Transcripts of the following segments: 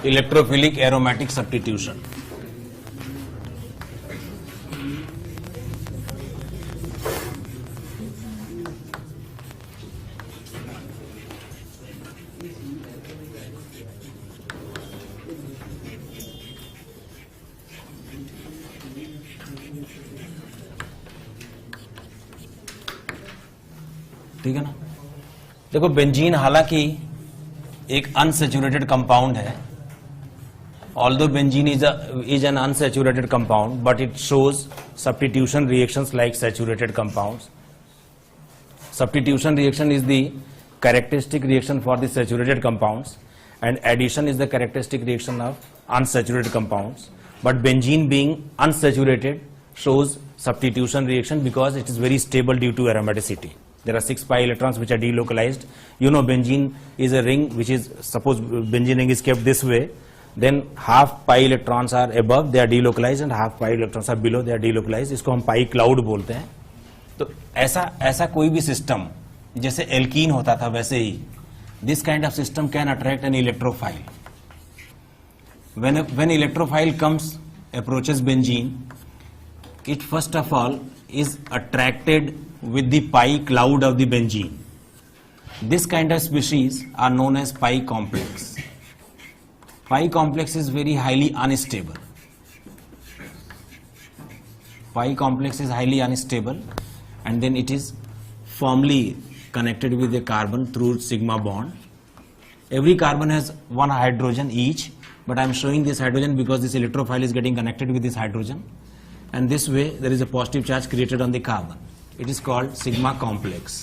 Electrophilic aromatic substitution. ठीक है ना। देखो बेंजीन हालांकि एक अनसैचुरेटेड कंपाउंड है, although benzene is an unsaturated compound but it shows substitution reactions like saturated compounds. Substitution reaction is the characteristic reaction for the saturated compounds and addition is the characteristic reaction of unsaturated compounds. But benzene being unsaturated shows substitution reaction because it is very stable due to aromaticity. There are 6 pi electrons which are delocalized. You know benzene is a ring which is, suppose benzene ring is kept this way, then half pi electrons are above, they are delocalized and half pi electrons are below, they are delocalized. इसको हम pi cloud बोलते हैं। तो ऐसा कोई भी system जैसे alkene होता था वैसे ही this kind of system can attract an electrophile. When electrophile comes approaches benzene, it first of all is attracted with the pi cloud of the benzene. This kind of species are known as pi complex. Pi complex is very highly unstable. Pi complex is highly unstable and then it is firmly connected with a carbon through sigma bond. Every carbon has one hydrogen each, but I am showing this hydrogen because this electrophile is getting connected with this hydrogen, and this way there is a positive charge created on the carbon. It is called sigma complex.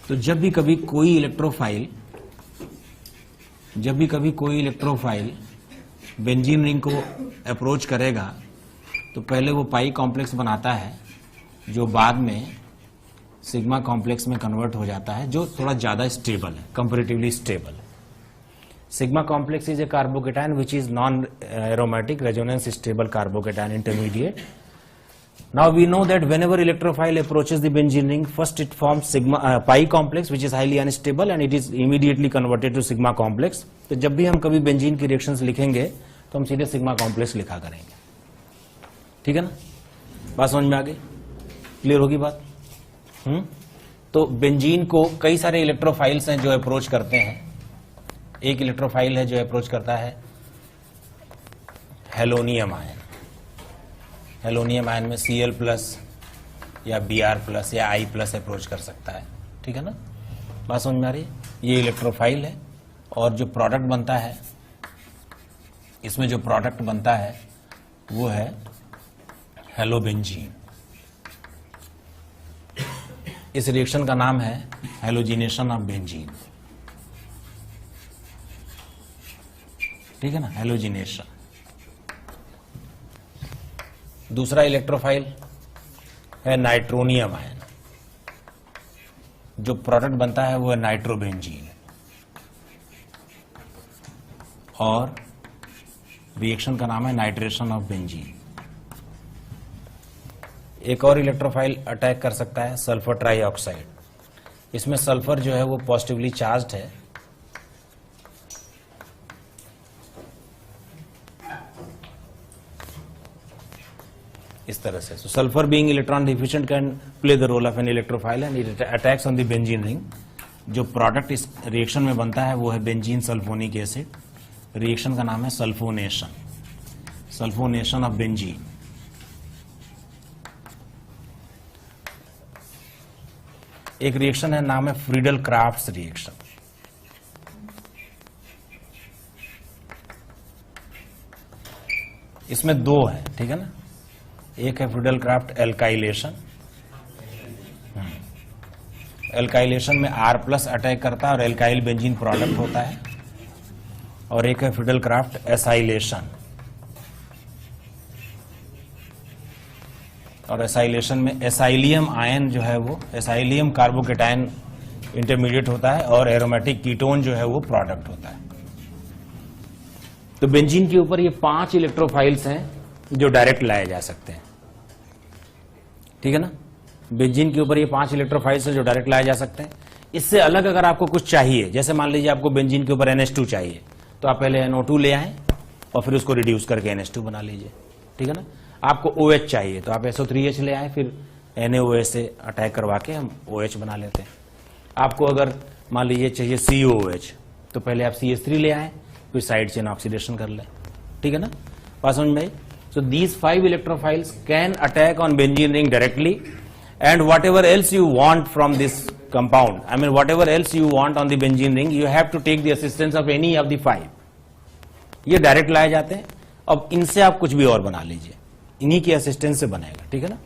तो जब भी कभी कोई electrophile benzene ring को approach करेगा तो पहले वो पाई कॉम्प्लेक्स बनाता है जो बाद में सिग्मा कॉम्प्लेक्स में कन्वर्ट हो जाता है, जो थोड़ा ज्यादा स्टेबल है, कंपैरेटिवली स्टेबल है। Sigma complex is a carbocation which is non aromatic resonance stable carbocation intermediate. Now we know that whenever electrophile approaches the benzene ring, first it forms sigma pi complex which is highly unstable and it is immediately converted to sigma complex. तो जब भी हम कभी benzene की reactions लिखेंगे तो हम सीधे सिग्मा कॉम्प्लेक्स लिखा करेंगे। ठीक है ना, बात समझ में आ गई, क्लियर होगी बात। तो बेंजीन को कई सारे इलेक्ट्रोफाइल्स हैं जो अप्रोच करते हैं। एक इलेक्ट्रोफाइल है जो अप्रोच करता है हेलोनियम आयन। हेलोनियम आयन में Cl प्लस या Br प्लस या I प्लस अप्रोच कर सकता है। ठीक है ना, बात समझ में आ रही है। ये इलेक्ट्रोफाइल है और जो प्रोडक्ट बनता है, इसमें जो प्रोडक्ट बनता है वो है हेलोबेंजीन। इस रिएक्शन का नाम है हेलोजिनेशन ऑफ बेंजीन। ठीक है ना, हेलोजिनेशन। दूसरा इलेक्ट्रोफाइल है नाइट्रोनियम आयन, जो प्रोडक्ट बनता है वो है नाइट्रोबेंजीन और रिएक्शन का नाम है नाइट्रेशन ऑफ बेंजीन। एक और इलेक्ट्रोफाइल अटैक कर सकता है सल्फर ट्राइऑक्साइड। इसमें सल्फर जो है वो पॉजिटिवली चार्ज्ड है, इस तरह से। So sulfur being electron deficient can play the role of an electrophile and it attacks on the benzene ring. जो प्रोडक्ट इस रिएक्शन में बनता है वो है बेंजीन सल्फोनिक एसिड। रिएक्शन का नाम है सल्फोनेशन, सल्फोनेशन ऑफ बेंजीन। एक रिएक्शन है, नाम है फ्रीडल क्राफ्ट्स रिएक्शन। इसमें दो है, ठीक है ना। एक है फ्रीडल क्राफ्ट एल्काइलेशन। एल्काइलेशन में R प्लस अटैक करता है और एल्काइल बेंजीन प्रोडक्ट होता है। और एक है फ्रीडल क्राफ्ट एसाइलेशन। और एसाइलेशन में एसाइलियम आयन जो है वो एसाइलियम कार्बोकेटायन इंटरमीडिएट होता है और एरोमेटिक कीटोन जो है वो प्रोडक्ट होता है। तो बेंजीन के ऊपर ये 5 इलेक्ट्रोफाइल्स हैं जो डायरेक्ट लाए जा सकते हैं। ठीक है ना, बेंजीन के ऊपर ये 5 इलेक्ट्रोफाइल्स हैं जो डायरेक्ट लाए जा सकते हैं। इससे अलग अगर आपको कुछ चाहिए, जैसे मान लीजिए आपको बेंजीन के ऊपर NH2 चाहिए, तो आप पहले NO2 ले आए और फिर उसको रिड्यूस करके NH2 बना लीजिए, ठीक है ना। आपको OH चाहिए तो आप SO3H ले आए, फिर NaOH से अटैक करवा के हम OH बना लेते हैं। आपको अगर मान लीजिए चाहिए COOH तो पहले आप CH3 ले आए, फिर साइड चेन ऑक्सीडेशन कर लें, ठीक है ना। बात समझ में आई। So these 5 electrophiles can attack on benzene ring directly and whatever else you want from this compound, I mean whatever else you want on the benzene ring, you have to take the assistance of any of the 5। ये direct लाए जाते हैं। अब इनसे आप कुछ भी और बना लीजिए, इन्हीं की असिस्टेंस से बनेगा, ठीक है ना।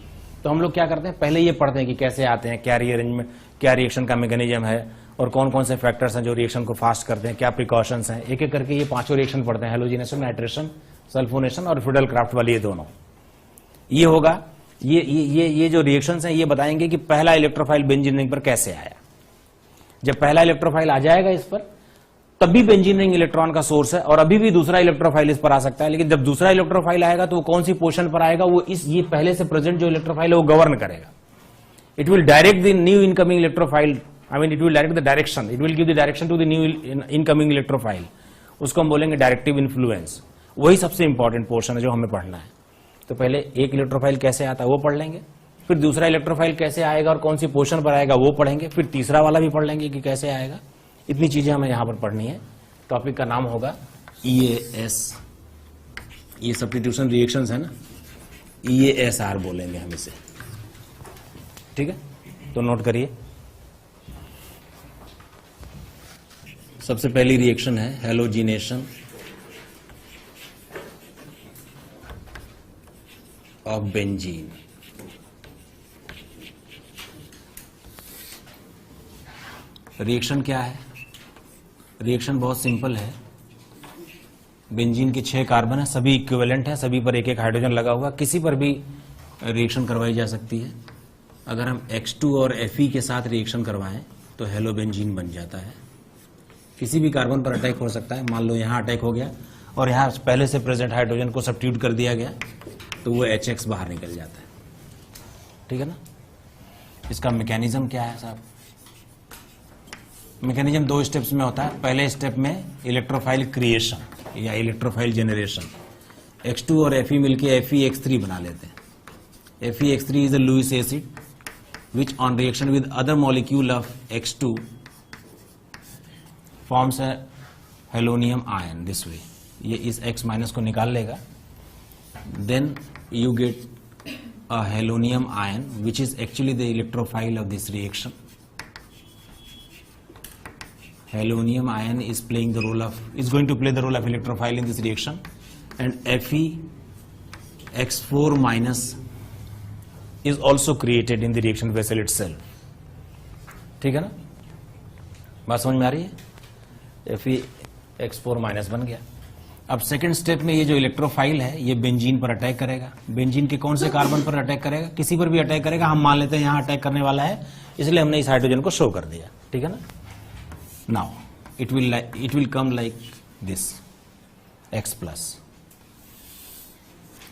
तो हम लोग क्या करते हैं, पहले ये पढ़ते हैं कि कैसे आते हैं, क्या रीअरेंजमेंट, क्या रिएक्शन का मैकेनिज्म है और कौन कौन से फैक्टर्स हैं जो रिएक्शन को फास्ट करते हैं, क्या प्रिकॉशंस हैं। एक एक करके ये 5 रिएक्शन पढ़ते हैं, हेलोजिनेशन, नाइट्रेशन, सल्फोनेशन और फिडल क्राफ्ट वाली, ये दोनों। ये होगा, ये जो रिएक्शंस हैं ये बताएंगे कि पहला इलेक्ट्रोफाइल बेंजीन रिंग पर कैसे आया। जब पहला इलेक्ट्रोफाइल आ जाएगा इस पर, तब भी बेंजीन रिंग इलेक्ट्रॉन का सोर्स है और अभी भी दूसरा इलेक्ट्रोफाइल इस पर आ सकता है, लेकिन जब दूसरा इलेक्ट्रोफाइल आएगा तो वो कौन सी पोजीशन पर आएगा, वो ये पहले से प्रेजेंट जो इलेक्ट्रोफाइल है वो गवर्न करेगा। It will direct the new incoming electrophile, I mean it will direct the direction, it will give the direction to the new incoming electrophile. उसको हम बोलेंगे डायरेक्टिव इन्फ्लुएंस। वही सबसे इंपॉर्टेंट पोर्शन है जो हमें पढ़ना है। तो पहले एक इलेक्ट्रोफाइल कैसे आता है वो पढ़ लेंगे, फिर दूसरा इलेक्ट्रोफाइल कैसे आएगा और कौन सी पोजीशन पर आएगा वो पढ़ेंगे, फिर तीसरा वाला भी पढ़ लेंगे कि कैसे आएगा। इतनी चीजें हमें यहां पर पढ़नी है। टॉपिक का नाम होगा EAS, ये सब्स्टिट्यूशन रिएक्शंस है ना, EASR बोलेंगे हम इसे, ठीक है। तो नोट करिए, सबसे पहली रिएक्शन है हेलोजिनेशन ऑफ बेंजीन। रिएक्शन क्या है? रिएक्शन बहुत सिंपल है। बेंजीन के 6 कार्बन है, सभी इक्विवेलेंट है, सभी पर एक एक हाइड्रोजन लगा हुआ, किसी पर भी रिएक्शन करवाई जा सकती है। अगर हम X2 और Fe के साथ रिएक्शन करवाएं तो हेलोबेंजीन बन जाता है। किसी भी कार्बन पर अटैक हो सकता है। मान लो यहां अटैक हो गया और यहां पहले से प्रेजेंट हाइड्रोजन को सब्स्टिट्यूट कर दिया गया तो वो HX बाहर निकल जाता है, ठीक है ना। इसका मैकेनिज्म क्या है साहब? मैकेनिज्म 2 स्टेप्स में होता है। पहले स्टेप में इलेक्ट्रोफाइल क्रिएशन या इलेक्ट्रोफाइल जनरेशन, X2 और Fe मिलके FeX3 बना लेते हैं। FeX3 is a Lewis acid which on reaction with other molecule of X2 forms a halonium ion this way. ये इस X माइनस को निकाल लेगा, then you get a halonium ion which is actually the electrophile of this reaction. Halonium ion is going to play the role of electrophile in this reaction, and FeX4 minus is also created in the reaction vessel itself. ठीक है ना, बात समझ में आ रही है। FeX4 minus बन गया। अब सेकंड स्टेप में ये जो इलेक्ट्रोफाइल है ये बेंजीन पर अटैक करेगा। बेंजीन के कौन से कार्बन पर अटैक करेगा? किसी पर भी अटैक करेगा। हम मान लेते हैं यहां अटैक करने वाला है, इसलिए हमने इस हाइड्रोजन को शो कर दिया, ठीक है ना। Now it will come like this X plus,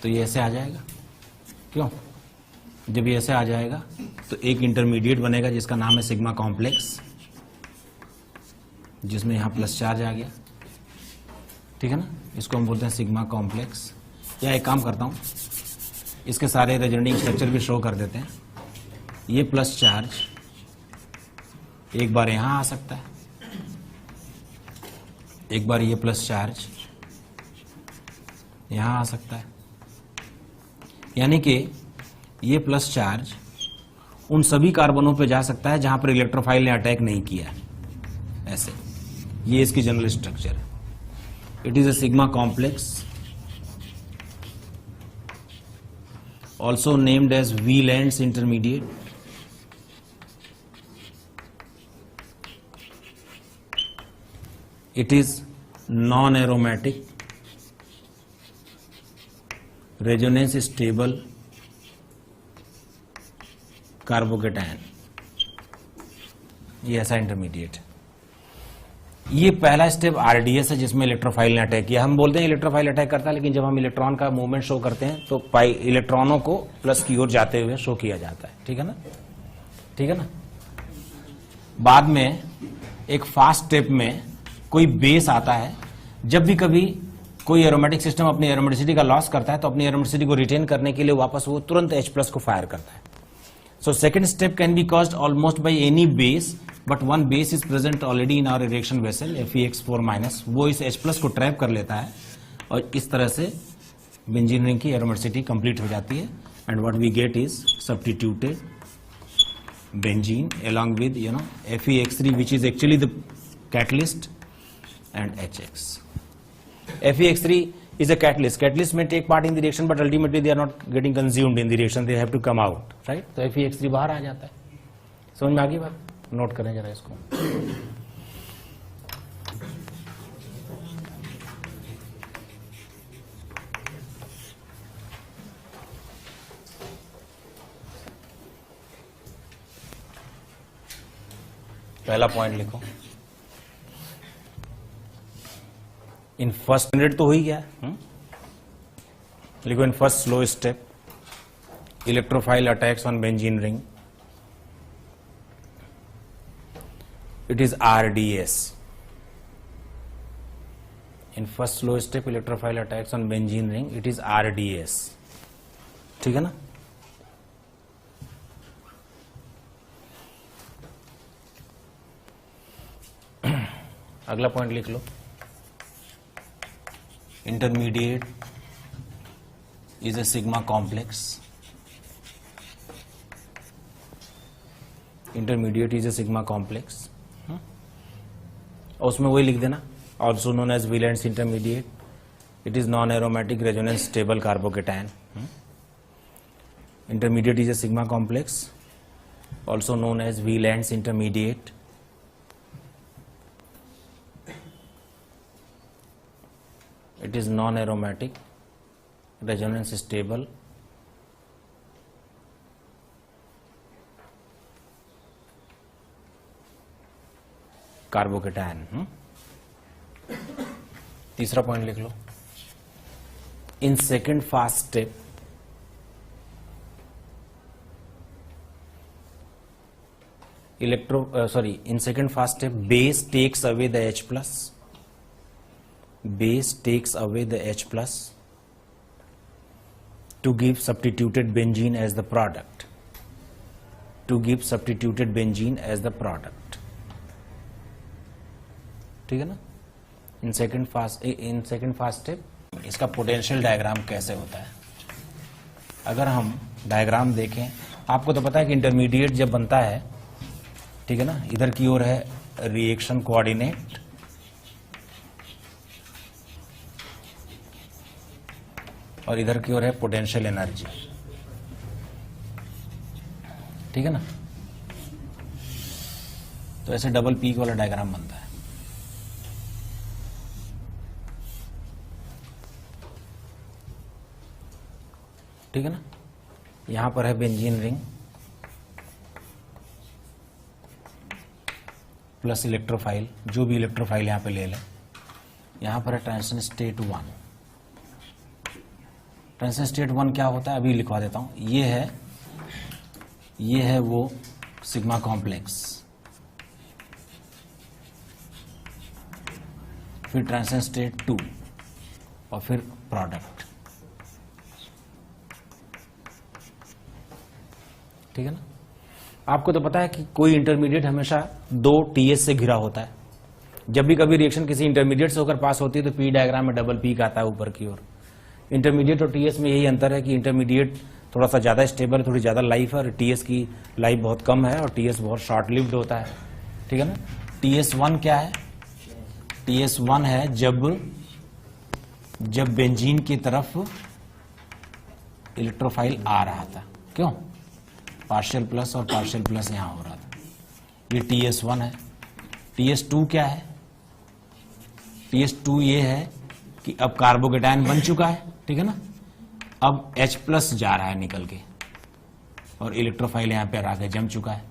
तो ये ऐसे आ जाएगा। क्यों? जब ये ऐसे आ जाएगा तो एक इंटरमीडिएट बनेगा जिसका नाम है सिग्मा कॉम्प्लेक्स, जिसमें यहां प्लस चार्ज आ गया, ठीक है ना। इसको हम बोलते हैं सिग्मा कॉम्प्लेक्स। या एक काम करता हूं, इसके सारे रेजोनेटिंग स्ट्रक्चर भी शो कर देते हैं। ये प्लस चार्ज एक बार यहां आ सकता है, एक बार ये प्लस चार्ज यहां आ सकता है, यानी कि ये प्लस चार्ज उन सभी कार्बनों पे जा सकता है जहां पर इलेक्ट्रोफाइल ने अटैक नहीं किया। ऐसे ये इसकी जनरल स्ट्रक्चर है। It is a sigma complex, also named as Wheland's intermediate. It is non-aromatic, resonance stable carbocation. ये ऐसा इंटरमीडिएट। ये पहला स्टेप RDS है जिसमें इलेक्ट्रोफाइल ने अटैक किया। हम बोलते हैं इलेक्ट्रोफाइल अटैक करता है, लेकिन जब हम इलेक्ट्रॉन का मूवमेंट शो करते हैं तो इलेक्ट्रॉनों को प्लस की ओर जाते हुए शो किया जाता है, ठीक है ना, ठीक है ना। बाद में एक फास्ट स्टेप में कोई बेस आता है जब भी कभी कोई एरोमेटिक सिस्टम अपनी एरोमेटिसिटी का लॉस करता है तो अपनी एरोमेटिसिटी को रिटेन करने के लिए वापस वो तुरंत H+ को फायर करता है. So second step can be caused almost by any base, but one base is present already in our reaction vessel FeX4-, वो इस H+ को ट्रैप कर लेता है और इस तरह से बेंजीन रिंग की एरोमेटिसिटी कंप्लीट हो जाती है. And what we get is substituted benzene along with FeX3, which is actually the catalyst, and HX. FeX3 is a catalyst. Catalyst may take part in the reaction, but ultimately they are not getting consumed in the reaction. They have to come out, right? तो FeX3 बाहर आ जाता है. समझ में आ गई बात? Note करें जरा इसको. पहला पॉइंट लिखो. इन फर्स्ट मिनट तो हो ही गया. लिखो in first slow step electrophile attacks on benzene ring. It is RDS. In first slow step electrophile attacks on benzene ring, it is RDS. ठीक है ना. अगला पॉइंट लिख लो. Intermediate is a sigma complex. Intermediate is a sigma complex. और उसमें वही लिख देना, also known as valence intermediate. It is non aromatic resonance stable carbocation. Intermediate is a sigma complex, also known as valence intermediate. It is non-aromatic, resonance stable, carbocation. तीसरा point लिख लो. In second fast step in second fast step base takes away the H+. Base takes away the H+ to give substituted benzene as the product. To give substituted benzene as the product. ठीक है ना. In second fast step इसका potential diagram कैसे होता है. अगर हम diagram देखें, आपको तो पता है कि इंटरमीडिएट जब बनता है, ठीक है ना, इधर की ओर है रिएक्शन कोऑर्डिनेट, और इधर की ओर है पोटेंशियल एनर्जी. ठीक है ना. तो ऐसे डबल पीक वाला डायग्राम बनता है. ठीक है ना. यहां पर है बेंजीन रिंग प्लस इलेक्ट्रोफाइल, जो भी इलेक्ट्रोफाइल यहां पे ले लें. यहां पर है ट्रांजिशन स्टेट 1. ट्रांजिशन स्टेट 1 क्या होता है अभी लिखवा देता हूं. ये है वो सिग्मा कॉम्प्लेक्स. फिर ट्रांजिशन स्टेट 2 और फिर प्रोडक्ट. ठीक है ना. आपको तो पता है कि कोई इंटरमीडिएट हमेशा 2 TS से घिरा होता है. जब भी कभी रिएक्शन किसी इंटरमीडिएट से होकर पास होती है तो पी डायग्राम में डबल पीक आता है ऊपर की ओर. इंटरमीडिएट और TS में यही अंतर है कि इंटरमीडिएट थोड़ा सा ज्यादा स्टेबल, थोड़ी ज्यादा लाइफ है, और TS की लाइफ बहुत कम है और TS बहुत शॉर्ट लिव्ड होता है. ठीक है ना. TS1 क्या है. TS1 है जब बेंजीन की तरफ इलेक्ट्रोफाइल आ रहा था. क्यों. पार्शियल प्लस और पार्शियल प्लस यहां हो रहा था. ये TS1 है. TS2 क्या है. TS2 ये है कि अब कार्बोकेटायन बन चुका है. ठीक है ना. अब H+ जा रहा है निकल के और इलेक्ट्रोफाइल यहां पर आके जम चुका है.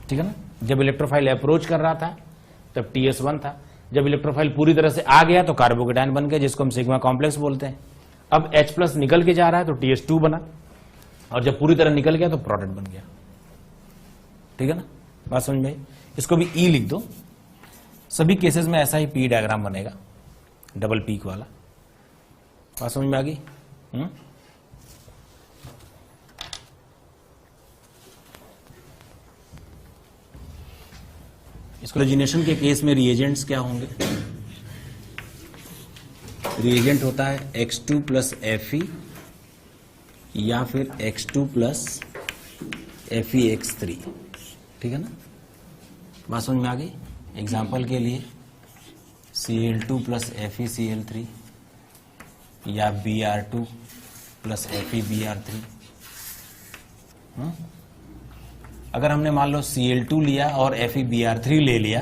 ठीक है ना. जब इलेक्ट्रोफाइल अप्रोच कर रहा था तब TS1 था. जब इलेक्ट्रोफाइल पूरी तरह से आ गया तो कार्बोकेटायन बन गया, जिसको हम सिग्मा कॉम्प्लेक्स बोलते हैं. अब H+ निकल के जा रहा है तो TS2 बना, और जब पूरी तरह निकल गया तो प्रोडक्ट बन गया. ठीक है ना. बात समझ में. इसको भी E लिख दो. सभी केसेस में ऐसा ही पी डायग्राम बनेगा, डबल पीक वाला। बात समझ में आ गई? क्लोरीनेशन के केस में रिएजेंट्स क्या होंगे? रिएजेंट होता है X2 प्लस Fe या फिर X2 प्लस FeX3, ठीक है ना? बात समझ में आ गई? एग्जाम्पल के लिए Cl2 प्लस FeCl3 या Br2 प्लस FeBr3। अगर हमने मान लो Cl2 लिया और FeBr3 ले लिया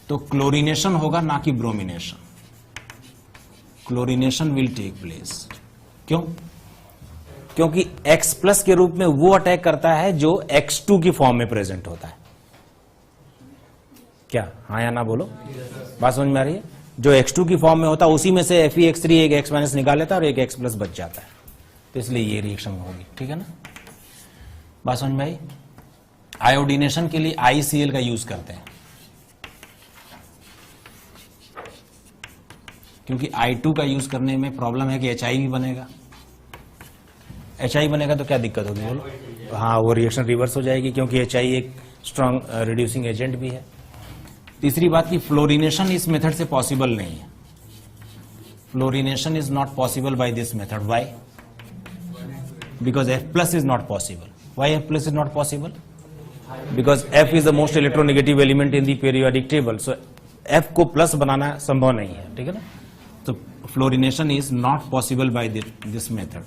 तो क्लोरीनेशन होगा, ना कि bromination. Chlorination will take place. क्यों? क्योंकि X प्लस के रूप में वो अटैक करता है जो X2 की फॉर्म में प्रेजेंट होता है। क्या हाँ या ना बोलो? बात समझ में आ रही है? जो X2 की फॉर्म में होता है उसी में से FeX3 एक X माइनस निकाल लेता है और एक X प्लस बच जाता है, तो इसलिए ये रिएक्शन होगी, ठीक है ना? बात समझ में आई? आयोडीनेशन के लिए ICl का यूज करते हैं, क्योंकि I2 का यूज करने में प्रॉब्लम है कि HI भी बनेगा। HI बनेगा तो क्या दिक्कत होगी बोलो? हाँ, वो रिएक्शन रिवर्स हो जाएगी, क्योंकि HI एक स्ट्रॉन्ग रिड्यूसिंग एजेंट भी है। तीसरी बात की फ्लोरिनेशन इस मेथड से पॉसिबल नहीं है। Fluorination is not possible by this method. Why? Because F plus is not possible. Why F plus is not possible? Because F is the most electronegative element in the periodic table, so F को plus बनाना संभव नहीं है, ठीक है ना? तो fluorination is not possible by this method.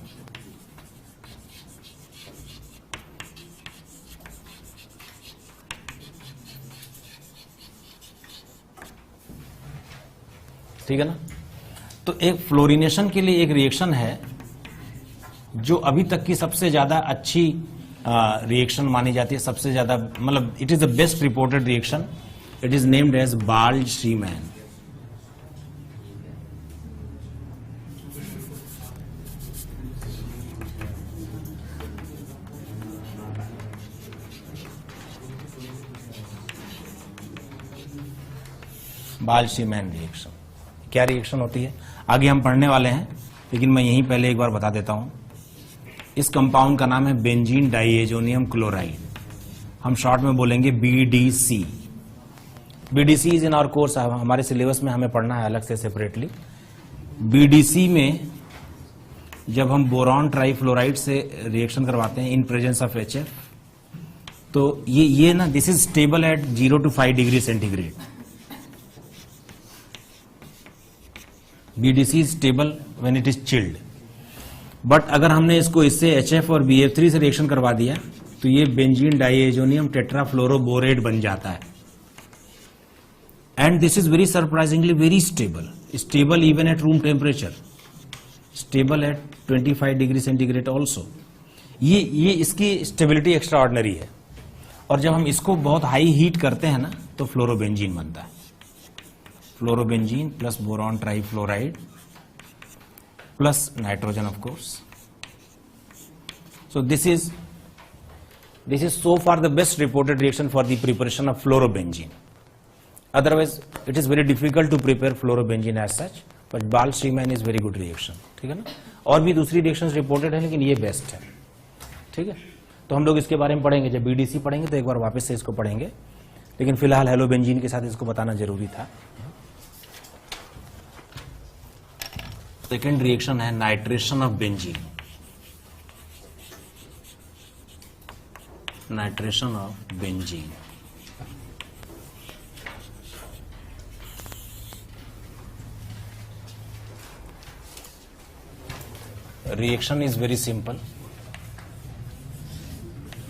ठीक है ना? तो एक फ्लोरिनेशन के लिए एक रिएक्शन है जो अभी तक की सबसे ज्यादा अच्छी रिएक्शन मानी जाती है, सबसे ज्यादा, मतलब it is the best reported reaction. It is named as Balz Schiemann. Balz Schiemann reaction क्या रिएक्शन होती है आगे हम पढ़ने वाले हैं, लेकिन मैं यहीं पहले एक बार बता देता हूं। इस कंपाउंड का नाम है बेंजीन डाइएजोनियम क्लोराइड, हम शॉर्ट में बोलेंगे BDC। BDC is in our course, हमारे सिलेबस में हमें पढ़ना है अलग से सेपरेटली। BDC में जब हम बोरॉन ट्राइफ्लोराइड से रिएक्शन करवाते हैं इन प्रेजेंस ऑफ HF, तो ये ना, this is stable at 0 to 5 degree centigrade. BDC is stable when it is chilled, but अगर हमने इसको इससे HF और BF3 से रिएक्शन करवा दिया तो ये बेंजीन डाइएजोनियम टेट्राफ्लोरोबोरेट बन जाता है। And this is very surprisingly very stable, stable even at room temperature, stable at 25 degree centigrade also. ये इसकी स्टेबिलिटी एक्स्ट्रा ऑर्डिनरी है। और जब हम इसको बहुत हाई हीट करते हैं ना तो फ्लोरोबेंजीन बनता है। Fluorobenzene plus boron trifluoride plus nitrogen of course. So this is so far the best reported reaction for the preparation of fluorobenzene. Otherwise it is very difficult to prepare fluorobenzene as such, but Bald-Schiemann is very good reaction, ठीक है ना? और भी दूसरी reactions reported है, लेकिन ये best है, ठीक है? तो हम लोग इसके बारे में पढ़ेंगे, जब BDC पढ़ेंगे तो एक बार वापस से इसको पढ़ेंगे, लेकिन फिलहाल हेलोबेंजीन के साथ इसको बताना जरूरी था। सेकेंड रिएक्शन है nitration of benzene. Nitration of benzene, reaction is very simple.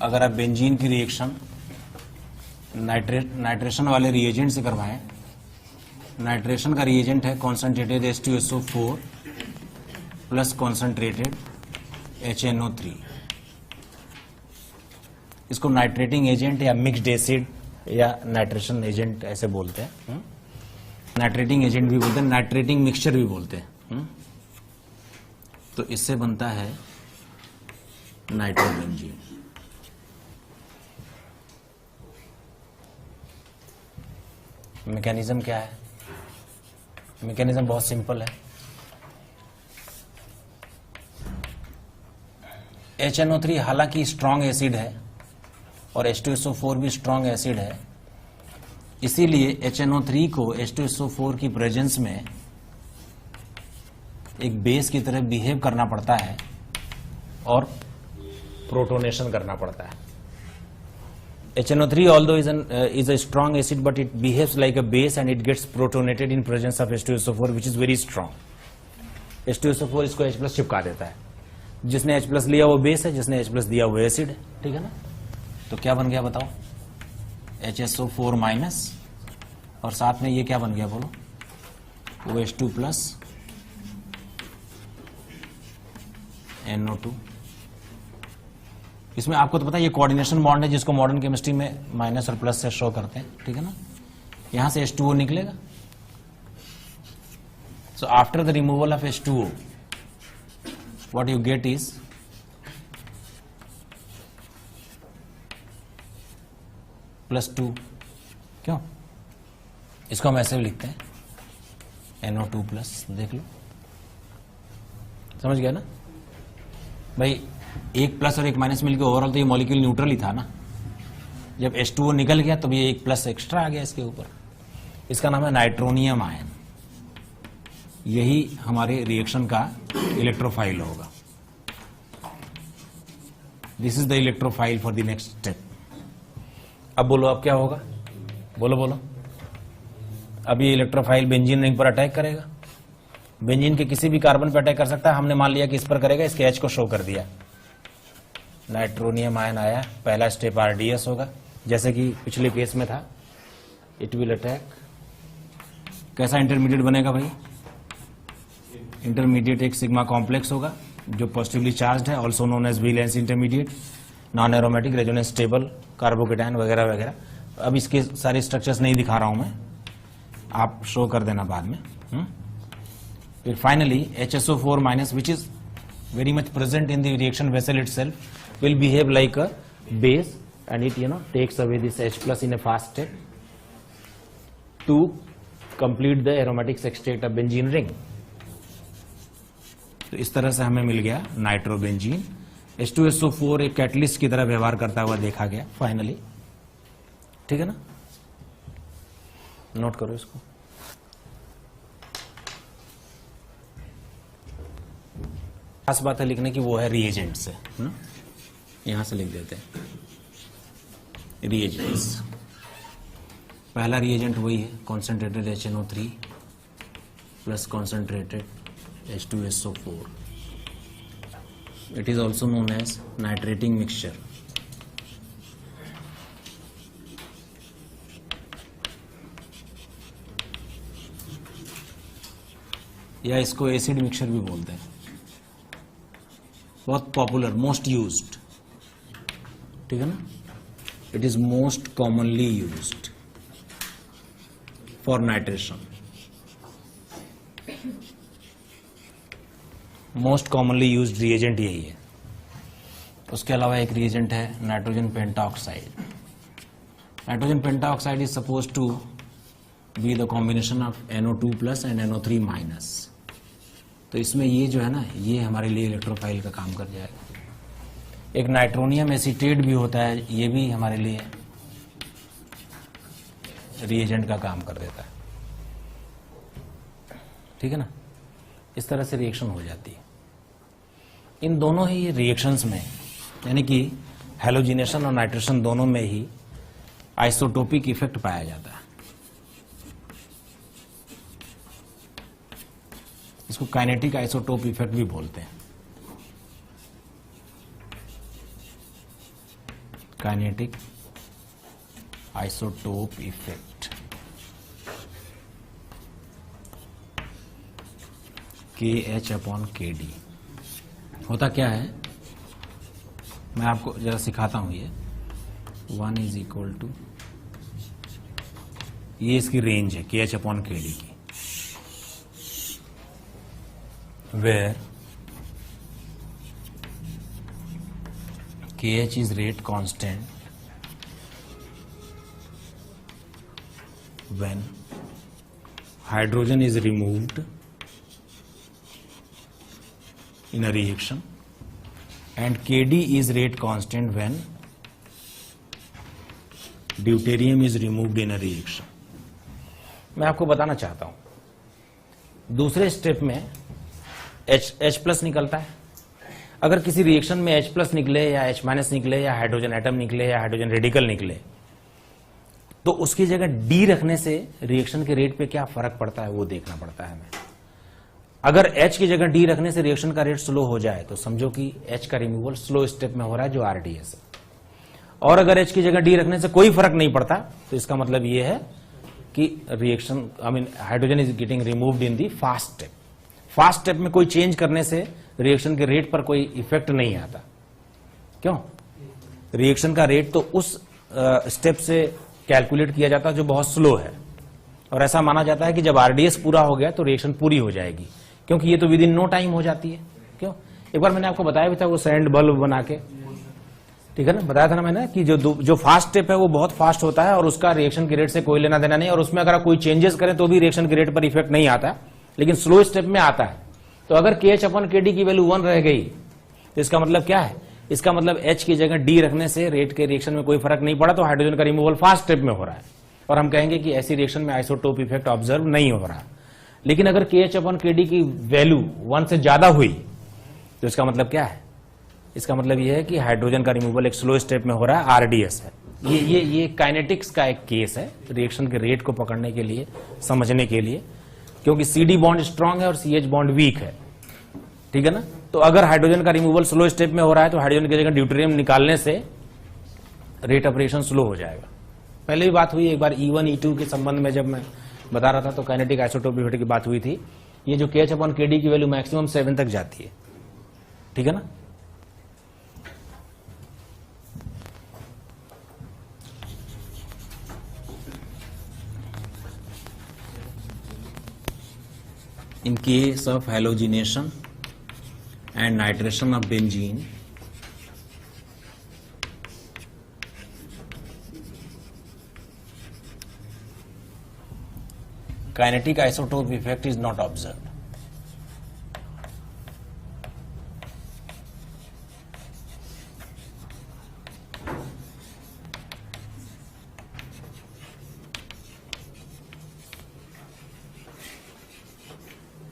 अगर आप बेंजीन की रिएक्शन नाइट्रेशन वाले रिएजेंट से करवाएं, नाइट्रेशन का रिएजेंट है concentrated H2SO4 plus concentrated HNO3। इसको नाइट्रेटिंग एजेंट या मिक्स्ड एसिड या नाइट्रेशन एजेंट ऐसे बोलते हैं। नाइट्रेटिंग एजेंट भी बोलते हैं, नाइट्रेटिंग मिक्सचर भी बोलते हैं। तो इससे बनता है नाइट्रोबेंजीन। मैकेनिज्म क्या है? मैकेनिज्म बहुत सिंपल है। HNO3 हालांकि स्ट्रॉन्ग एसिड है और H2SO4 भी स्ट्रॉन्ग एसिड है, इसीलिए HNO3 को H2SO4 की प्रेजेंस में एक बेस की तरह बिहेव करना पड़ता है और प्रोटोनेशन करना पड़ता है। HNO3 although is a strong acid, but it behaves like a base and it gets protonated in presence of H2SO4, which is very strong. H2SO4 इसको H+ चिपका देता है। जिसने H+ लिया वो बेस है, जिसने H+ दिया वो एसिड है। ठीक है ना? तो क्या बन गया बताओ? HSO4 माइनस और साथ में ये क्या बन गया बोलो? OH2+ NO2। इसमें आपको तो पता है ये कोऑर्डिनेशन बॉन्ड है जिसको मॉडर्न केमिस्ट्री में माइनस और प्लस से शो करते हैं। ठीक है ना? यहां से H2O निकलेगा। So after the removal of H2O what you get is +2। क्यों? इसको हम ऐसे भी लिखते हैं NO2+। देख लो, समझ गया ना भाई? एक प्लस और एक माइनस मिलकर ओवरऑल तो ये मॉलिक्यूल न्यूट्रल ही था ना। जब H2O निकल गया तो ये एक प्लस एक्स्ट्रा आ गया इसके ऊपर। इसका नाम है नाइट्रोनियम आयन। यही हमारे रिएक्शन का इलेक्ट्रोफाइल होगा। This is the electrophile for the next step. अब बोलो, अब क्या होगा? बोलो बोलो। अब ये इलेक्ट्रोफाइल बेंजीन रिंग पर अटैक करेगा। बेंजीन के किसी भी कार्बन पर अटैक कर सकता है। हमने मान लिया कि इस पर करेगा, इसके H को शो कर दिया। नाइट्रोनियम आयन आया, पहला स्टेप RDS होगा जैसे कि पिछले केस में था। It will attack. कैसा इंटरमीडिएट बनेगा भाई? इंटरमीडिएट एक सिग्मा कॉम्प्लेक्स होगा जो पॉजिटिवली चार्ज्ड है, also known as valence intermediate, non aromatic, resonance stable, carbocation वगैरह वगैरह। अब इसके सारे स्ट्रक्चर्स नहीं दिखा रहा हूं मैं, आप शो कर देना बाद में। फिर finally HSO4 minus which is very much present in the reaction vessel itself will behave like a base and it takes away this H+ in a fast step to complete the aromatic sextate of benzene ring। तो इस तरह से हमें मिल गया nitrobenzene. H2SO4 एक catalyst की तरह व्यवहार करता हुआ देखा गया फाइनली। ठीक है ना? नोट करो इसको। खास बात है लिखने की, वो है रिएजेंट से। यहां से लिख देते हैं रिएजेंट्स। पहला रिएजेंट वही है, concentrated HNO3 plus concentrated H2SO4। It is also known as nitrating mixture. या इसको एसिड मिक्सचर भी बोलते हैं। बहुत पॉपुलर, मोस्ट यूज्ड। ठीक है ना? It is most commonly used for nitration. Most commonly used reagent यही है। उसके अलावा एक रिएजेंट है nitrogen pentoxide. Nitrogen pentoxide is suppose to be the combination of NO2+ and NO3-। तो इसमें ये जो है ना, ये हमारे लिए इलेक्ट्रोफाइल का काम कर जाएगा। एक नाइट्रोनियम एसीटेट भी होता है, ये भी हमारे लिए रिएजेंट का काम कर देता है। ठीक है ना? इस तरह से रिएक्शन हो जाती है। इन दोनों ही रिएक्शंस में, यानी कि हैलोजिनेशन और नाइट्रेशन दोनों में ही आइसोटोपिक इफेक्ट पाया जाता है। इसको काइनेटिक आइसोटोप इफेक्ट भी बोलते हैं। Kinetic isotope effect, KH/KD। होता क्या है, मैं आपको जरा सिखाता हूं। ये 1 इज इक्वल टू, ये इसकी रेंज है KH/KD की, where KH is rate constant when hydrogen is removed in a reaction and Kd is rate constant when deuterium is removed in a reaction. मैं आपको बताना चाहता हूं दूसरे स्टेप में H प्लस निकलता है. अगर किसी रिएक्शन में H प्लस निकले या H माइनस निकले या हाइड्रोजन एटम निकले या हाइड्रोजन रेडिकल निकले तो उसकी जगह D रखने से रिएक्शन के रेट पे क्या फर्क पड़ता है वो देखना पड़ता है हमें. अगर H की जगह D रखने से रिएक्शन का रेट स्लो हो जाए तो समझो कि H का रिमूवल स्लो स्टेप में हो रहा है जो RDS है. और अगर H की जगह D रखने से कोई फर्क नहीं पड़ता तो इसका मतलब ये है कि reaction hydrogen is getting removed in the fast step. Fast step में कोई चेंज करने से रिएक्शन के रेट पर कोई इफेक्ट नहीं आता. क्यों? रिएक्शन का रेट तो उस स्टेप से कैलकुलेट किया जाता है जो बहुत स्लो है और ऐसा माना जाता है कि जब आरडीएस पूरा हो गया तो रिएक्शन पूरी हो जाएगी क्योंकि ये तो विद इन नो टाइम हो जाती है. क्यों? एक बार मैंने आपको बताया भी था वो सैंड बल्ब बना के, ठीक है ना, बताया था ना मैंने कि जो फास्ट स्टेप है वो बहुत फास्ट होता है और उसका रिएक्शन के रेट से कोई लेना देना नहीं और उसमें अगर कोई चेंजेस करें तो भी रिएक्शन के रेट पर इफेक्ट नहीं आता लेकिन स्लो स्टेप में आता है. तो अगर KH/KD की वैल्यू 1 रह गई तो इसका मतलब क्या है? इसका मतलब H की जगह D रखने से रेट के रिएक्शन में कोई फर्क नहीं पड़ा तो हाइड्रोजन का रिमूवल फास्ट स्टेप में हो रहा है और हम कहेंगे कि ऐसी रिएक्शन में आइसोटोप इफेक्ट ऑब्जर्व नहीं हो रहा. लेकिन अगर KH/KD की वैल्यू 1 से ज्यादा हुई तो इसका मतलब क्या है? इसका मतलब यह है कि हाइड्रोजन का रिमूवल एक स्लो स्टेप में हो रहा है, RDS है. ये काइनेटिक्स का एक केस है रिएक्शन के रेट को पकड़ने के लिए, समझने के लिए, क्योंकि CD बॉन्ड स्ट्रांग है और CH बॉन्ड वीक है. ठीक है ना. तो अगर हाइड्रोजन का रिमूवल स्लो स्टेप में हो रहा है तो हाइड्रोजन की जगह ड्यूटेरियम निकालने से रेट ऑफ रिएक्शन स्लो हो जाएगा. पहले भी बात हुई एक बार E1 E2 के संबंध में जब मैं बता रहा था तो काइनेटिक आइसोटोप इफेक्ट की बात हुई थी. ये जो KH/KD की वैल्यू मैक्सिमम 7 तक जाती है. ठीक है ना. In case of halogenation and nitration of benzene, kinetic isotope effect is not observed.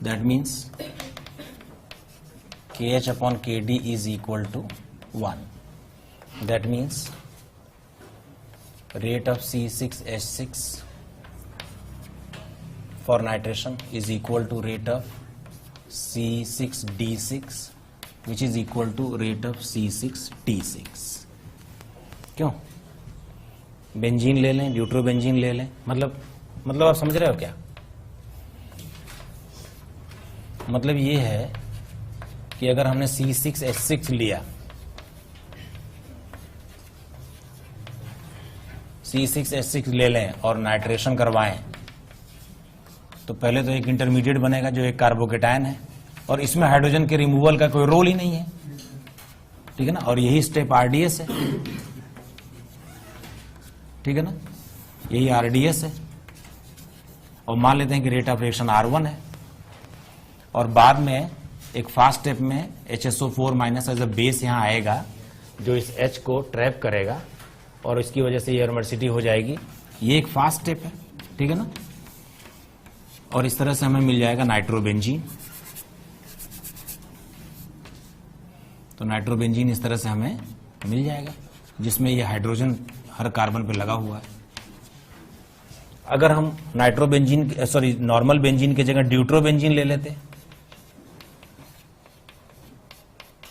That means KH/KD is equal to 1. That means rate of C6H6 for nitration is equal to rate of C6D6 which is equal to rate of C6T6. क्यों? Benzene ले लें, ड्यूट्रोबेंजीन ले लें, मतलब आप समझ रहे हो क्या? मतलब ये है कि अगर हमने C6H6 लिया, C6H6 ले लें और नाइट्रेशन करवाएं तो पहले तो एक इंटरमीडिएट बनेगा जो एक कार्बोकेटायन है और इसमें हाइड्रोजन के रिमूवल का कोई रोल ही नहीं है. ठीक है ना. और यही स्टेप RDS है. ठीक है ना. यही RDS है और मान लेते हैं कि रेट ऑफ रिएक्शन R1 है और बाद में एक फास्ट स्टेप में HSO4- एज अ बेस यहां आएगा जो इस H को ट्रैप करेगा और इसकी वजह से ये एरोमेटिसिटी हो जाएगी. ये एक फास्ट स्टेप है. ठीक है ना. और इस तरह से हमें मिल जाएगा नाइट्रोबेंजीन. तो नाइट्रोबेंजीन इस तरह से हमें मिल जाएगा जिसमें ये हाइड्रोजन हर कार्बन पे लगा हुआ है. अगर हम नॉर्मल बेंजीन की जगह ड्यूट्रोबेंजीन ले लेते,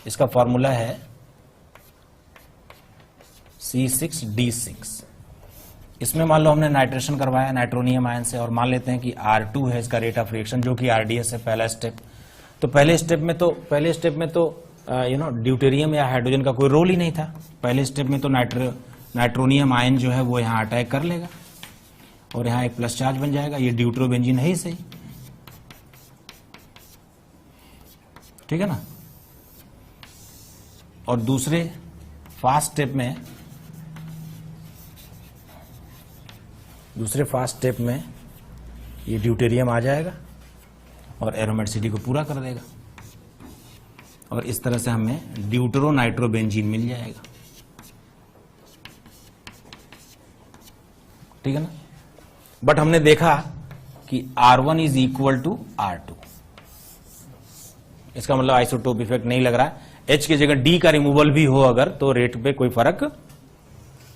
इसका फॉर्मूला है C6D6. इसमें मान लो हमने नाइट्रेशन करवाया नाइट्रोनियम आयन से और मान लेते हैं कि R2 है इसका रेट ऑफ रिएक्शन जो कि RDS है पहला स्टेप. तो पहले स्टेप में तो ड्यूटेरियम या हाइड्रोजन का कोई रोल ही नहीं था. पहले स्टेप में तो नाइट्रोनियम आयन जो है वो यहां अटैक कर लेगा और यहां एक प्लस चार्ज बन जाएगा. ये ड्यूट्रोबेंजीन है ही सही. ठीक है ना. और दूसरे फास्ट स्टेप में दूसरे फास्ट स्टेप में ये ड्यूटेरियम आ जाएगा और एरोमेटिसिटी को पूरा कर देगा और इस तरह से हमें ड्यूटेरो नाइट्रोबेंजीन मिल जाएगा। ठीक है ना। बट हमने देखा कि R1 is equal to R2, इसका मतलब आइसोटोप इफेक्ट नहीं लग रहा है। H की जगह D का रिमूवल भी हो अगर तो रेट पे कोई फर्क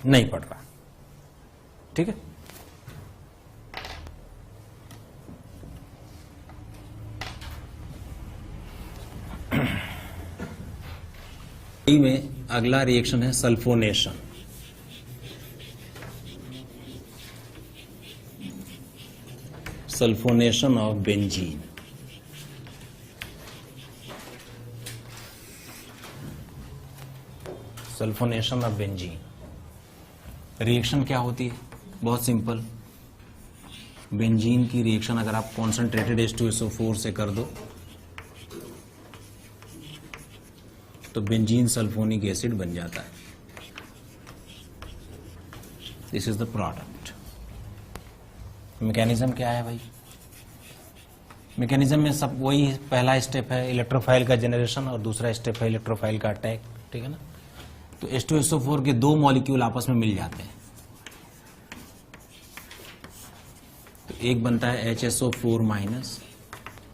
नहीं पड़ रहा। ठीक है। में अगला रिएक्शन है sulphonation. Sulphonation of benzene. Sulphonation of benzene reaction क्या होती है? बहुत सिंपल। बेंजीन की रिएक्शन अगर आप कॉन्सेंट्रेटेड H2SO4 से कर दो तो बेंजीन सल्फोनिक एसिड बन जाता है। This is the product. Mechanism क्या है भाई? मैकेनिज्म में सब वही पहला स्टेप है इलेक्ट्रोफाइल का जनरेशन और दूसरा स्टेप है इलेक्ट्रोफाइल का अटैक। ठीक है ना। तो H2SO4 के दो मॉलिक्यूल आपस में मिल जाते हैं तो एक बनता है HSO4 माइनस,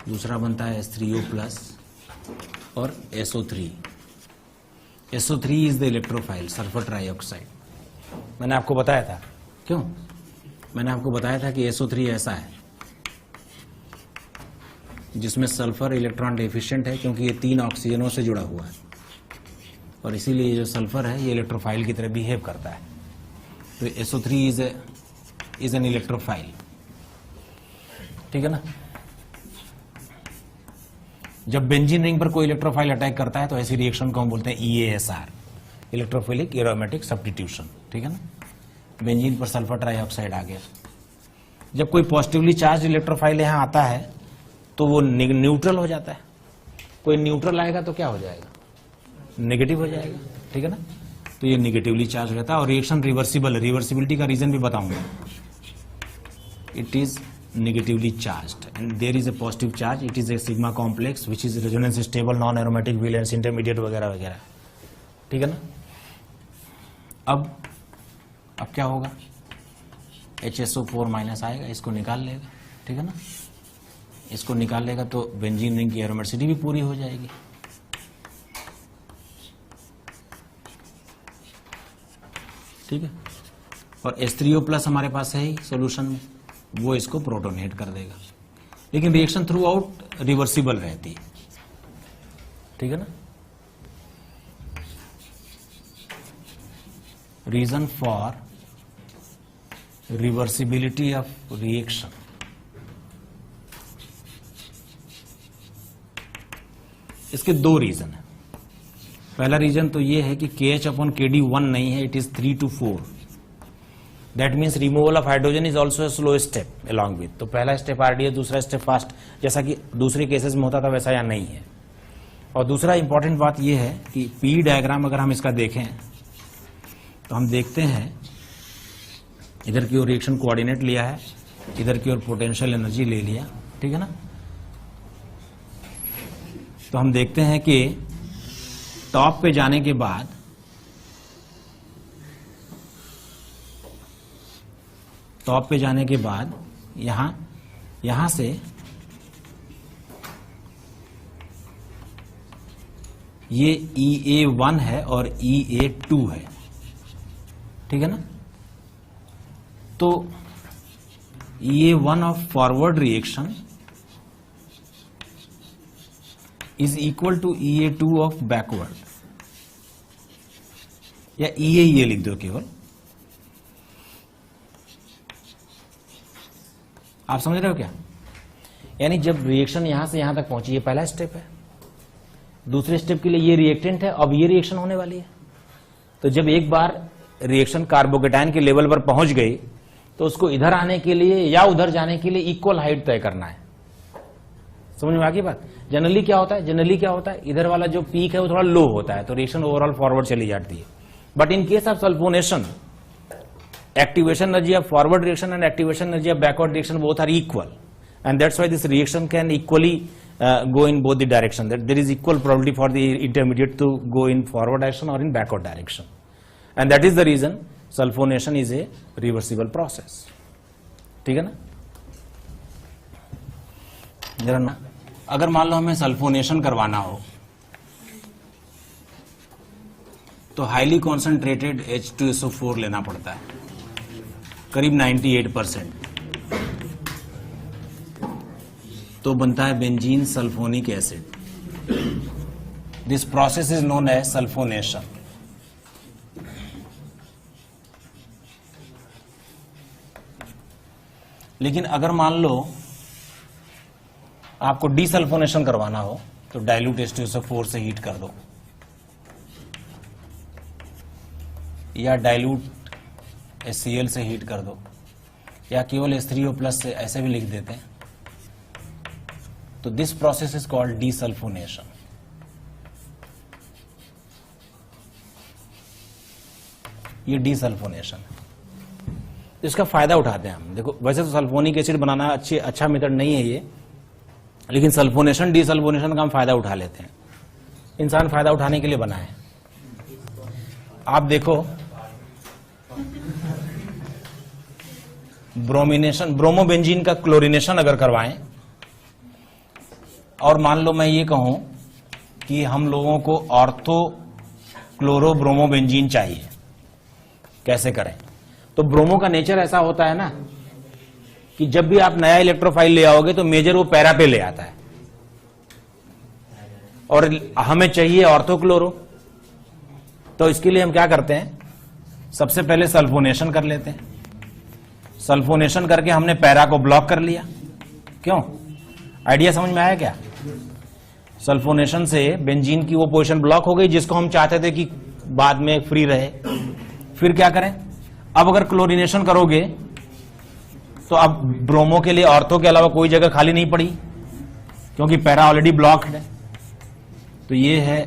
दूसरा बनता है H3O प्लस और SO3। SO3 is the electrophile sulphur trioxide. मैंने आपको बताया था। क्यों? मैंने आपको बताया था कि SO3 ऐसा है जिसमें सल्फर इलेक्ट्रॉन डेफिशिएंट है क्योंकि ये 3 ऑक्सीजनों से जुड़ा हुआ है और इसीलिए जो सल्फर है ये इलेक्ट्रोफाइल की तरह बिहेव करता है। तो SO3 इज एन इलेक्ट्रोफाइल। ठीक है ना। जब बेंजीन रिंग पर कोई इलेक्ट्रोफाइल अटैक करता है तो ऐसी रिएक्शन को हम बोलते हैं EASR, इलेक्ट्रोफिलिक एरोमेटिक सब्स्टिट्यूशन। ठीक है ना। बेंजीन पर सल्फर ट्राइऑक्साइड आ गया। जब कोई पॉजिटिवली चार्ज इलेक्ट्रोफाइल यहां आता है तो वो न्यूट्रल हो जाता है। कोई न्यूट्रल आएगा तो क्या हो जाएगा? नेगेटिव हो जाएगा। ठीक है ना। तो ये नेगेटिवली चार्ज हो जाता है और रिएक्शन रिवर्सिबल है। रिवर्सिबिलिटी का रीजन भी बताऊंगा। It is negatively charged and there is a positive charge. It is a sigma complex which is resonance stable, non aromatic, valence intermediate वगैरह वगैरह। ठीक है ना। अब क्या होगा? HSO4 माइनस आएगा, इसको निकाल लेगा। ठीक है ना। इसको निकाल लेगा तो बेंजीन रिंग की एरोमेटिसिटी भी पूरी हो जाएगी। ठीक है। और H3O प्लस हमारे पास है ही सोल्यूशन में, वो इसको प्रोटोनेट कर देगा। लेकिन रिएक्शन थ्रू आउट रिवर्सिबल रहती है। ठीक है ना। Reason for reversibility of reaction, इसके दो रीजन है। पहला रीजन तो ये है कि KH/KD 1 नहीं है, it is 3 to 4। That means removal of hydrogen is also slow step along with. तो पहला स्टेप RDS, दूसरा स्टेप फास्ट, जैसा कि दूसरे केसेस में होता था वैसा यहाँ नहीं है। और दूसरा इंपॉर्टेंट बात यह है कि P डायग्राम अगर हम इसका देखें तो हम देखते हैं इधर की ओर रिएक्शन कोऑर्डिनेट लिया है, इधर की ओर पोटेंशियल एनर्जी ले लिया। ठीक है ना। तो हम देखते हैं कि टॉप पे जाने के बाद यहां से ये EA1 है और EA2 है। ठीक है ना। तो EA1 of forward reaction is equal to EA2 of backward, या EA लिख दो केवल। आप समझ रहे हो क्या? यानी जब रिएक्शन यहां से यहां तक पहुंची, ये पहला स्टेप है, दूसरे स्टेप के लिए ये रिएक्टेंट है, अब ये रिएक्शन होने वाली है। तो जब एक बार रिएक्शन कार्बोकेटायन के लेवल पर पहुंच गई तो उसको इधर आने के लिए या उधर जाने के लिए इक्वल हाइट तय करना है। समझ में आ गई बात? जनरली क्या होता है, इधर वाला जो पीक है वो थोड़ा लो होता है तो रिएक्शन ओवरऑल फॉरवर्ड चली जाती है। But in case of sulphonation activation energy of forward reaction and activation energy of backward reaction both are equal, and that's why this reaction can equally go in both the direction. That there is equal probability for the intermediate to go in forward direction or in backward direction, and that is the reason sulphonation is a reversible process. ठीक है ना? जरा ना, अगर मान लो हमें sulphonation करवाना हो तो हाईली कॉन्सेंट्रेटेड H2SO4 लेना पड़ता है, करीब 98%, तो बनता है benzene sulphonic acid. This process is known as sulphonation. लेकिन अगर मान लो आपको डीसल्फोनेशन करवाना हो तो डाइल्यूट H2SO4 से हीट कर दो, या डाइल्यूट HCl से हीट कर दो, या केवल H3O+ से, ऐसे भी लिख देते हैं. तो दिस प्रोसेस इज कॉल्ड डीसल्फोनेशन. ये डीसल्फोनेशन है. इसका फायदा उठाते हैं हम. देखो, वैसे तो सल्फोनिक एसिड बनाना अच्छा मेथड नहीं है ये, लेकिन सल्फोनेशन डीसल्फोनेशन का हम फायदा उठा लेते हैं. इंसान फायदा उठाने के लिए बना है. आप देखो, ब्रोमोबेंजीन का क्लोरीनेशन अगर करवाएं, और मान लो मैं ये कहूं कि हम लोगों को ऑर्थो क्लोरोब्रोमोबेंजीन चाहिए, कैसे करें? तो ब्रोमो का नेचर ऐसा होता है ना कि जब भी आप नया इलेक्ट्रोफाइल ले आओगे तो मेजर वो पैरा पे ले आता है, और हमें चाहिए ऑर्थोक्लोरो. तो इसके लिए हम क्या करते हैं, सबसे पहले सल्फोनेशन कर लेते हैं. सल्फोनेशन करके हमने पैरा को ब्लॉक कर लिया. क्यों? आइडिया समझ में आया क्या? सल्फोनेशन से बेंजीन की वो पोजीशन ब्लॉक हो गई जिसको हम चाहते थे कि बाद में फ्री रहे. फिर क्या करें? अब अगर क्लोरीनेशन करोगे तो अब ब्रोमो के लिए ऑर्थो के अलावा कोई जगह खाली नहीं पड़ी, क्योंकि पैरा ऑलरेडी ब्लॉक्ड है. तो ये है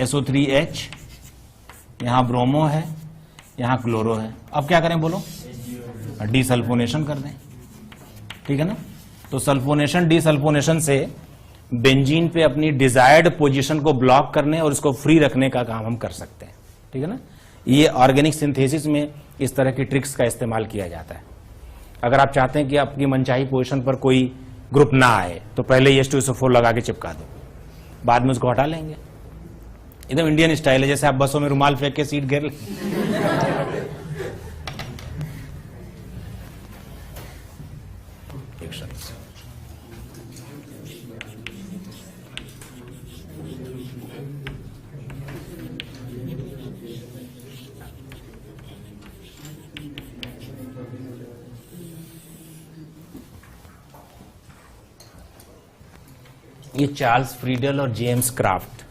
SO3H, यहां ब्रोमो है, यहां क्लोरो है. अब क्या करें बोलो? डीसल्फोनेशन कर दें. ठीक है ना? तो सल्फोनेशन डीसल्फोनेशन से बेंजीन पे अपनी डिजायर्ड पोजीशन को ब्लॉक करने और इसको फ्री रखने का काम हम कर सकते हैं. ठीक है ना? ये ऑर्गेनिक सिंथेसिस में इस तरह की ट्रिक्स का इस्तेमाल किया जाता है. अगर आप चाहते हैं कि आपकी मनचाही पोजीशन पर कोई ग्रुप ना आए तो पहले H2SO4 लगा के चिपका दो, बाद में उसको हटा लेंगे. एकदम इंडियन स्टाइल है, जैसे आप बसों में रुमाल फेंक के सीट घेर लें. ये चार्ल्स फ्रीडल और जेम्स क्राफ्ट,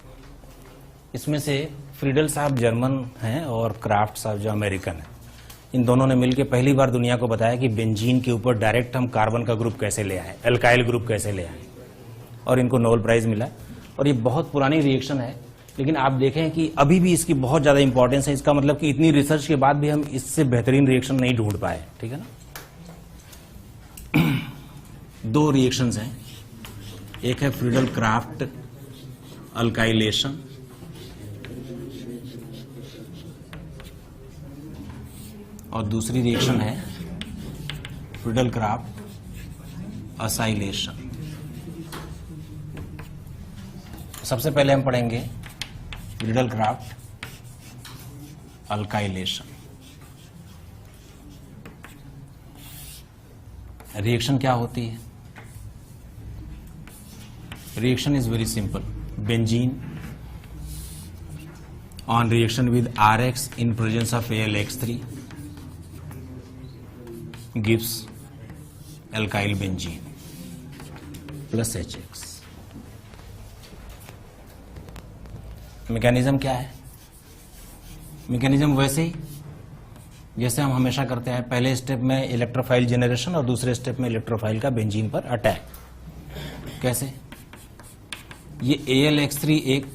इसमें से फ्रीडल साहब जर्मन हैं और क्राफ्ट साहब जो अमेरिकन हैं. इन दोनों ने मिलकर पहली बार दुनिया को बताया कि बेंजीन के ऊपर डायरेक्ट हम कार्बन का ग्रुप कैसे ले आए, एल्काइल ग्रुप कैसे ले आए, और इनको नोबेल प्राइज मिला. और ये बहुत पुरानी रिएक्शन है, लेकिन आप देखें कि अभी भी इसकी बहुत ज्यादा इंपॉर्टेंस है. इसका मतलब कि इतनी रिसर्च के बाद भी हम इससे बेहतरीन रिएक्शन नहीं ढूंढ पाए. ठीक है ना? दो रिएक्शंस हैं, एक है फ्रीडल क्राफ्ट अल्काइलेशन, और दूसरी रिएक्शन है फ्रीडल क्राफ्ट असाइलेशन. सबसे पहले हम पढ़ेंगे फ्रीडल क्राफ्ट अल्काइलेशन. रिएक्शन क्या होती है? Reaction is very simple. Benzene on reaction with RX in presence of AlX3 gives alkyl benzene plus HX. Mechanism क्या है? मैकेनिज्म वैसे ही जैसे हम हमेशा करते हैं. पहले स्टेप में इलेक्ट्रोफाइल जेनरेशन और दूसरे स्टेप में इलेक्ट्रोफाइल का बेंजीन पर अटैक. कैसे? ये AlX3 एक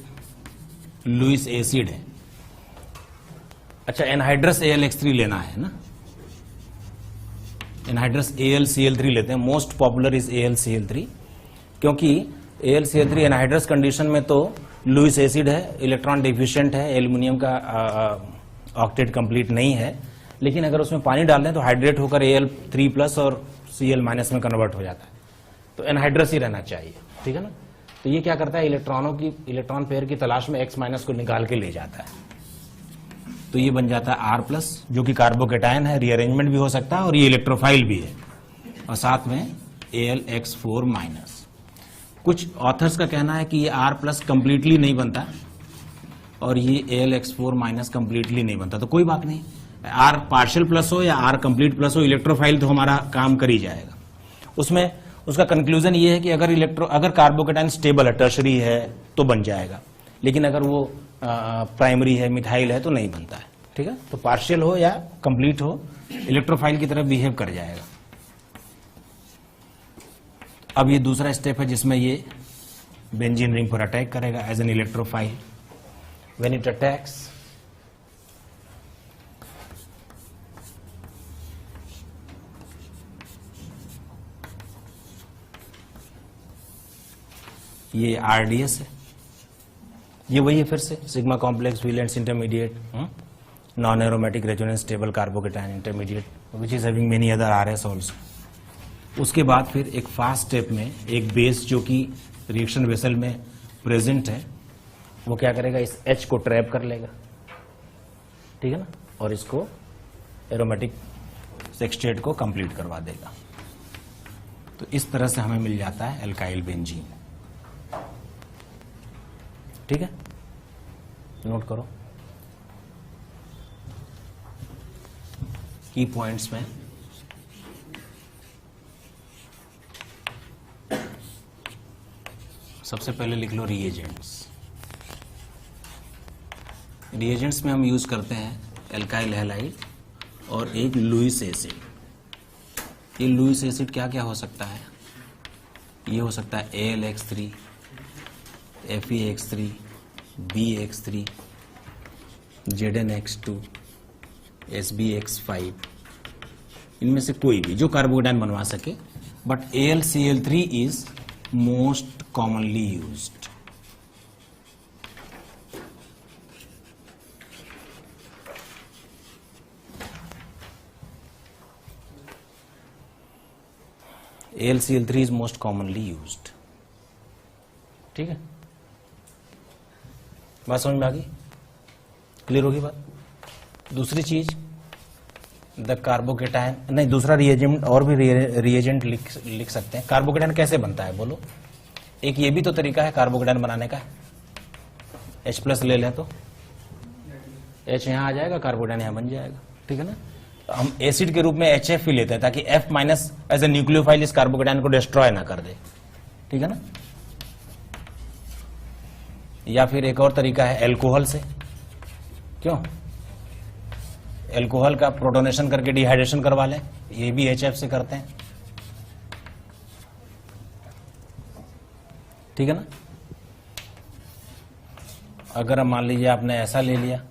लुईस एसिड है. अच्छा, एनहाइड्रस AlX3 लेना है ना, एनहाइड्रस AlCl3 लेते हैं, मोस्ट पॉपुलर इज AlCl3, क्योंकि AlCl3 एनहाइड्रस कंडीशन में तो लुईस एसिड है, इलेक्ट्रॉन डिफिशिएंट है, एल्युमिनियम का ऑक्टेट कंप्लीट नहीं है, लेकिन अगर उसमें पानी डाल दें तो हाइड्रेट होकर Al3+ और Cl- में कन्वर्ट हो जाता है, तो एनहाइड्रस ही रहना चाहिए, ठीक है ना। तो ये क्या करता है, इलेक्ट्रॉन पेयर की तलाश में X- को निकाल के ले जाता है, तो ये बन जाता है R+, जो कि कार्बोकेटायन है, रीअरेंजमेंट भी हो सकता है और ये इलेक्ट्रोफाइल भी है, और साथ में AlX4-। कुछ ऑथर्स का कहना है कि ये R+ कंप्लीटली नहीं बनता और ये AlX4- कंप्लीटली नहीं बनता, तो कोई बात नहीं, R पार्शियल प्लस हो या R कंप्लीट प्लस हो, इलेक्ट्रोफाइल तो हमारा काम कर ही जाएगा। उसमें उसका कंक्लूजन ये है कि अगर कार्बोकेटायन स्टेबल है, टर्शरी है, तो बन जाएगा, लेकिन अगर वो प्राइमरी है, मिथाइल है, तो नहीं बनता है, ठीक है। तो पार्शियल हो या कंप्लीट हो, इलेक्ट्रोफाइल की तरफ बिहेव कर जाएगा। अब ये दूसरा स्टेप है जिसमें ये बेंजीन रिंग पर अटैक करेगा as an electrophile. When it attacks, ये RDS है, ये वही है फिर से sigma complex valence intermediate non aromatic resonance stable carbocation intermediate which is having many other RS also. उसके बाद फिर एक फास्ट स्टेप में एक बेस जो कि रिएक्शन वेसल में प्रेजेंट है, वो क्या करेगा, इस H को ट्रैप कर लेगा, ठीक है ना, और इसको एरोमेटिक सेक्सटेट को कंप्लीट करवा देगा। तो इस तरह से हमें मिल जाता है एल्काइल बेंजीन, ठीक है। नोट करो की पॉइंट्स में सबसे पहले लिख लो रिएजेंट्स। रिएजेंट्स में हम यूज करते हैं एल्काइल हैलाइड और एक लुईस एसिड। ये लुईस एसिड क्या क्या हो सकता है, ये हो सकता है AlX3, FeX3, BX3, ZnX2, SbX5, इनमें से कोई भी जो कार्बोकेटायन बनवा सके, but AlCl3 is most commonly used. AlCl3 is most commonly used, ठीक है। बात समझ में आ गई, क्लियर होगी बात। दूसरी चीज, द कार्बोकेटायन, नहीं दूसरा रिएजेंट, और भी रिएजेंट लिख सकते हैं। कार्बोकेटायन कैसे बनता है बोलो, एक ये भी तो तरीका है कार्बोकेटायन बनाने का, H+ ले लें तो H यहां आ जाएगा, कार्बोकेटायन यहां बन जाएगा, ठीक है ना। हम एसिड के रूप में HF ही लेते हैं ताकि F- एज ए न्यूक्लियोफाइल इस कार्बोकेटायन को डिस्ट्रॉय ना कर दे, ठीक है ना। या फिर एक और तरीका है एल्कोहल से, क्यों, एल्कोहल का प्रोटोनेशन करके डिहाइड्रेशन करवा लें, ये भी HF से करते हैं, ठीक है ना। अगर हम मान लीजिए आपने ऐसा ले लिया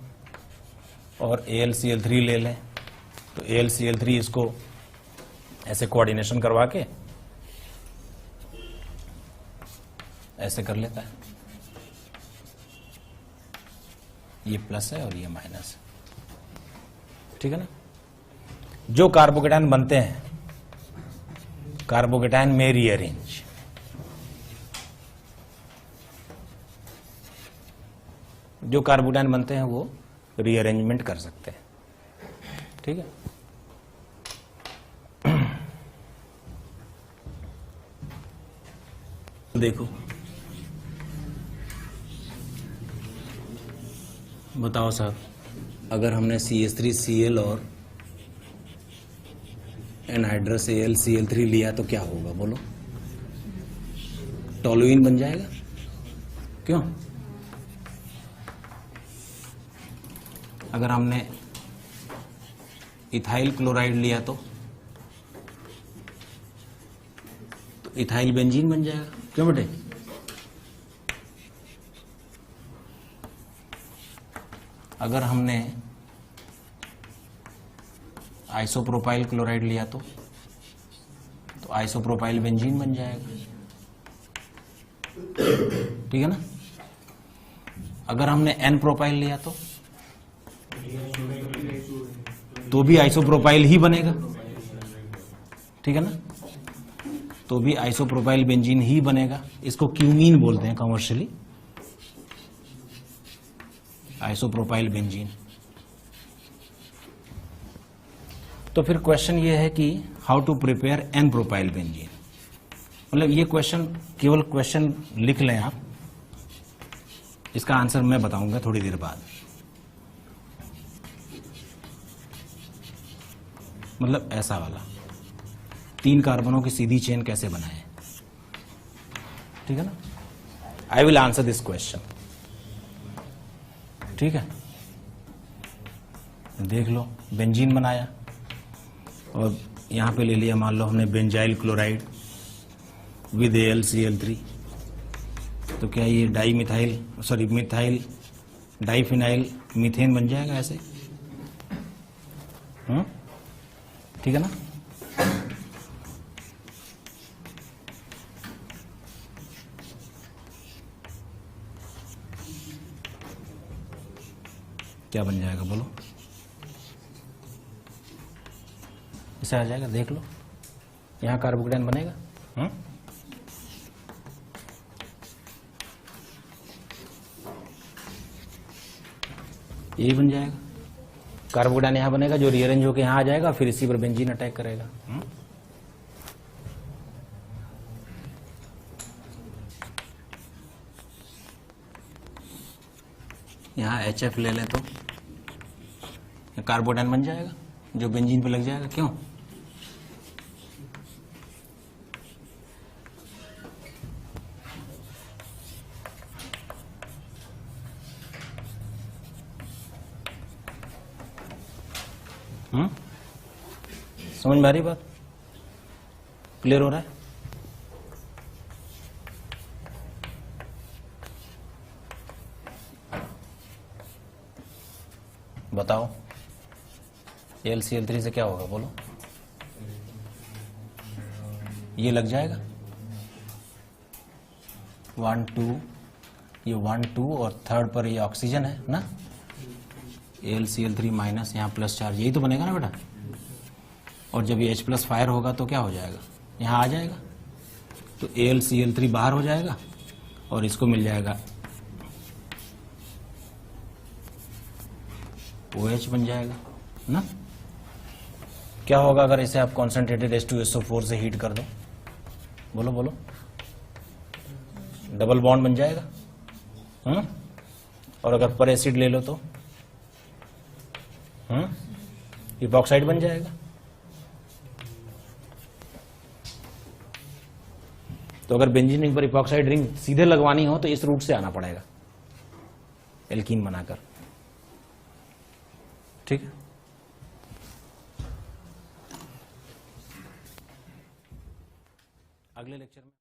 और AlCl3 ले लें, तो AlCl3 इसको ऐसे कोऑर्डिनेशन करवा के ऐसे कर लेता है, ये प्लस है और ये माइनस है, ठीक है ना। जो कार्बोकेटायन बनते हैं, कार्बोकेटायन में रीअरेंज, जो कार्बोकेटायन बनते हैं वो रीअरेंजमेंट कर सकते हैं, ठीक है। देखो बताओ साहब, अगर हमने CH3Cl और एनहाइड्रस AlCl3 लिया तो क्या होगा बोलो, टोलुइन बन जाएगा, क्यों। अगर हमने इथाइल क्लोराइड लिया तो इथाइल बेंजीन बन जाएगा, क्यों बेटे। अगर हमने आइसोप्रोपाइल क्लोराइड लिया तो तो आइसोप्रोपाइल बेंजीन बन जाएगा। ठीक है ना। अगर हमने एन प्रोपाइल लिया तो भी आइसोप्रोपाइल ही बनेगा। ठीक है ना, तो भी आइसोप्रोपाइल बेंजीन ही बनेगा। इसको क्यूमीन बोलते हैं कमर्शियली, आइसोप्रोपाइल बेंजीन। तो फिर क्वेश्चन ये है कि how to prepare n propyl benzene. मतलब ये क्वेश्चन, केवल क्वेश्चन लिख लें आप, इसका आंसर मैं बताऊंगा थोड़ी देर बाद। मतलब ऐसा वाला 3 कार्बनों की सीधी चेन कैसे बनाए। ठीक है ना, I will answer this question. ठीक है, देख लो बेंजीन बनाया और यहां पे ले लिया, मान लो हमने बेंजाइल क्लोराइड विद AlCl3, तो क्या ये मिथाइल डाइफिनाइल मीथेन बन जाएगा ऐसे। ठीक है ना। क्या बन जाएगा बोलो, ऐसे आ जाएगा, देख लो यहां कार्बोकेटाइन बनेगा। ये बन जाएगा, कार्बोकेटाइन यहां बनेगा जो रीअरेंज होकर यहां आ जाएगा, फिर इसी पर बेंजीन अटैक करेगा। यहां HF ले लें तो कार्बोकेटाइन बन जाएगा जो बेंजीन पे लग जाएगा। क्यों? समझ में आ रही बात? क्लियर हो रहा है? बताओ AlCl3 से क्या होगा बोलो। ये लग जाएगा 1 2, ये 1 2 और थर्ड पर ये ऑक्सीजन है ना, AlCl3 माइनस, यहाँ प्लस चार्ज, यही तो बनेगा ना बेटा। और जब ये H+ फायर होगा तो क्या हो जाएगा, यहाँ आ जाएगा, तो AlCl3 बाहर हो जाएगा और इसको मिल जाएगा OH बन जाएगा ना। क्या होगा अगर इसे आप कॉन्सेंट्रेटेड H2SO4 से हीट कर दो, बोलो बोलो, डबल बॉन्ड बन जाएगा। और अगर पर एसिड ले लो तो इपॉक्साइड बन जाएगा। तो अगर बेंजीन रिंग पर इपॉक्साइड रिंग सीधे लगवानी हो तो इस रूट से आना पड़ेगा एल्कीन बनाकर। ठीक है, अगले लेक्चर में